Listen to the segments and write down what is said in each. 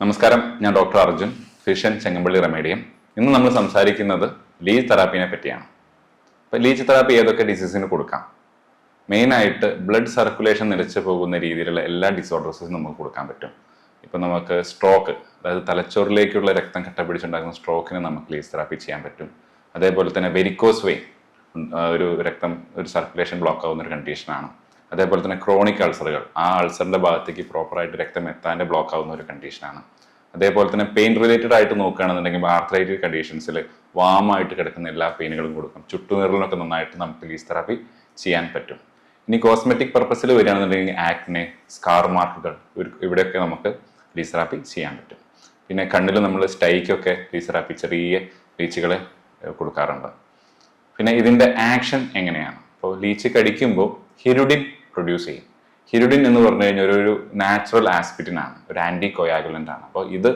നമസ്കാരം, ഞാൻ doctor Arjun, fission ചെങ്ങമ്പള്ളി റെമേഡിയം. ഇന്ന് നമ്മൾ സംസാരിക്കുന്നത് ലീച്ച് തെറാപ്പിനെ പറ്റിയാണ്. ഇപ്പം ലീച്ച് തെറാപ്പി ഏതൊക്കെ ഡിസീസിന് കൊടുക്കാം? മെയിനായിട്ട് ബ്ലഡ് സർക്കുലേഷൻ നിലച്ചു പോകുന്ന രീതിയിലുള്ള എല്ലാ ഡിസോർഡേഴ്സും നമുക്ക് കൊടുക്കാൻ പറ്റും. ഇപ്പം നമുക്ക് സ്ട്രോക്ക്, അതായത് തലച്ചോറിലേക്കുള്ള രക്തം കട്ട പിടിച്ചുണ്ടാകുന്ന സ്ട്രോക്കിന് നമുക്ക് ലീച്ച് തെറാപ്പി ചെയ്യാൻ പറ്റും. അതേപോലെ തന്നെ വെരിക്കോസ് വെയിൻ, ഒരു സർക്കുലേഷൻ ബ്ലോക്ക് ആവുന്ന ഒരു കണ്ടീഷനാണ്. അതേപോലെ തന്നെ ക്രോണിക് അൾസറുകൾ, ആ അൾസറിന്റെ ഭാഗത്തേക്ക് പ്രോപ്പറായിട്ട് രക്തം എത്താൻ്റെ ബ്ലോക്ക് ആവുന്ന ഒരു കണ്ടീഷനാണ്. അതേപോലെ തന്നെ പെയിൻ റിലേറ്റഡ് ആയിട്ട് നോക്കുകയാണെന്നുണ്ടെങ്കിൽ ആർത്രൈറ്റിക് കണ്ടീഷൻസിൽ വാമായിട്ട് കിടക്കുന്ന എല്ലാ പെയിനുകളും കൊടുക്കും. ചുട്ടുനീറലിനൊക്കെ നന്നായിട്ട് നമുക്ക് ലീച്ച് തെറാപ്പി ചെയ്യാൻ പറ്റും. ഇനി കോസ്മെറ്റിക് പർപ്പസിൽ വരികയാണെന്നുണ്ടെങ്കിൽ ആക്നെ, സ്കാർ മാർക്കുകൾ, ഇവിടെയൊക്കെ നമുക്ക് ലീച്ച് തെറാപ്പി ചെയ്യാൻ പറ്റും. പിന്നെ കണ്ണിൽ നമ്മൾ സ്റ്റൈക്കൊക്കെ ലീച്ച് തെറാപ്പി ചെറിയ ലീച്ചുകൾ കൊടുക്കാറുണ്ട്. പിന്നെ ഇതിൻ്റെ ആക്ഷൻ എങ്ങനെയാണ്? അപ്പോൾ ലീച്ച് കടിക്കുമ്പോൾ ഹിരുഡിൻ പ്രൊഡ്യൂസ് ചെയ്യും. ഹിരുഡിൻ എന്ന് പറഞ്ഞു കഴിഞ്ഞാൽ ഒരു നാച്ചുറൽ ആസ്പിറ്റിൻ ആണ്, ഒരു ആന്റി കൊയാഗുലന്റ് ആണ്. അപ്പോൾ ഇത്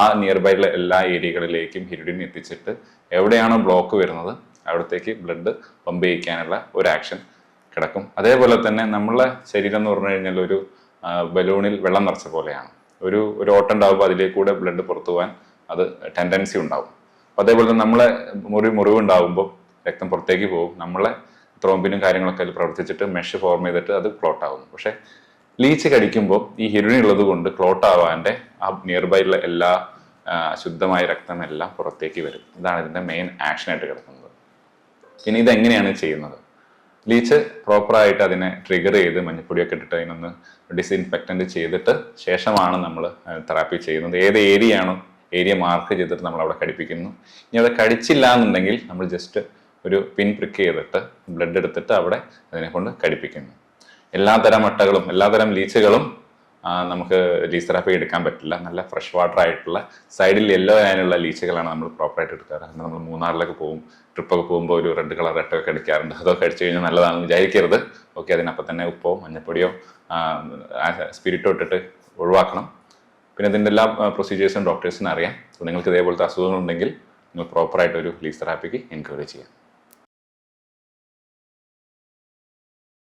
ആ നിയർ ബൈയിലുള്ള എല്ലാ ഏരിയകളിലേക്കും ഹിരുഡിൻ എത്തിച്ചിട്ട് എവിടെയാണോ ബ്ലോക്ക് വരുന്നത് അവിടത്തേക്ക് ബ്ലഡ് പമ്പ് ചെയ്യിക്കാനുള്ള ഒരു ആക്ഷൻ കിടക്കും. അതേപോലെ തന്നെ നമ്മളെ ശരീരം എന്ന് പറഞ്ഞു കഴിഞ്ഞാൽ ഒരു ബലൂണിൽ വെള്ളം നിറച്ച പോലെയാണ്. ഒരു ഓട്ടം ഉണ്ടാകുമ്പോൾ അതിലേക്കൂടെ ബ്ലഡ് പുറത്തു പോകാൻ അത് ടെൻഡൻസി ഉണ്ടാവും. അപ്പോൾ അതേപോലെ തന്നെ നമ്മളെ മുറിവ് ഉണ്ടാകുമ്പോൾ രക്തം പുറത്തേക്ക് പോകും. നമ്മളെ ത്രോംബിനും കാര്യങ്ങളൊക്കെ അതിൽ പ്രവർത്തിച്ചിട്ട് മെഷ് ഫോം ചെയ്തിട്ട് അത് ക്ലോട്ട് ആവും. പക്ഷെ ലീച്ച് കടിക്കുമ്പോൾ ഈ ഹിരുഡിൻ ഉള്ളത് കൊണ്ട് ക്ലോട്ട് ആവാൻ്റെ ആ നിയർ ബൈയിലുള്ള എല്ലാ ശുദ്ധമായ രക്തമെല്ലാം പുറത്തേക്ക് വരും. ഇതാണ് ഇതിൻ്റെ മെയിൻ ആക്ഷനായിട്ട് കിടക്കുന്നത്. ഇനി ഇതെങ്ങനെയാണ് ചെയ്യുന്നത്? ലീച്ച് പ്രോപ്പറായിട്ട് അതിനെ ട്രിഗർ ചെയ്ത് മഞ്ഞപ്പൊടിയൊക്കെ ഇട്ടിട്ട് അതിനൊന്ന് ഡിസിൻഫെക്റ്റൻ്റ് ചെയ്തിട്ട് ശേഷമാണ് നമ്മൾ തെറാപ്പി ചെയ്യുന്നത്. ഏത് ഏരിയ മാർക്ക് ചെയ്തിട്ട് നമ്മൾ അവിടെ കടിപ്പിക്കുന്നു. ഇനി അവിടെ കടിച്ചില്ല എന്നുണ്ടെങ്കിൽ നമ്മൾ ജസ്റ്റ് ഒരു പിൻ പ്രിക്ക് ചെയ്തിട്ട് ബ്ലഡ് എടുത്തിട്ട് അവിടെ അതിനെ കൊണ്ട് കടിപ്പിക്കുന്നു. എല്ലാതരം അട്ടകളും എല്ലാതരം ലീച്ചുകളും നമുക്ക് ലീച്ച് തെറാപ്പി എടുക്കാൻ പറ്റില്ല. നല്ല ഫ്രഷ് വാട്ടർ ആയിട്ടുള്ള സൈഡിൽ യെല്ലോ ആയുള്ള ലീച്ചുകളാണ് നമ്മൾ പ്രോപ്പറായിട്ട് എടുക്കാറ്. നമ്മൾ മൂന്നാറിലൊക്കെ ട്രിപ്പൊക്കെ പോകുമ്പോൾ ഒരു റെഡ് കളർ അട്ടൊക്കെ അടിക്കാറുണ്ട്. അതൊക്കെ അടിച്ചു കഴിഞ്ഞാൽ നല്ലതാണെന്ന് വിചാരിക്കരുത്. ഓക്കെ, അതിനപ്പം തന്നെ ഉപ്പോ മഞ്ഞപ്പൊടിയോ സ്പിരിറ്റോ ഇട്ടിട്ട് ഒഴിവാക്കണം. പിന്നെ ഇതിൻ്റെ എല്ലാ പ്രൊസീജിയേഴ്സും ഡോക്ടേഴ്സിന് അറിയാം. നിങ്ങൾക്ക് ഇതേപോലത്തെ അസുഖങ്ങളുണ്ടെങ്കിൽ നിങ്ങൾ പ്രോപ്പറായിട്ട് ഒരു ലീച്ച് തെറാപ്പിക്ക് എൻകറേജ് ചെയ്യാം.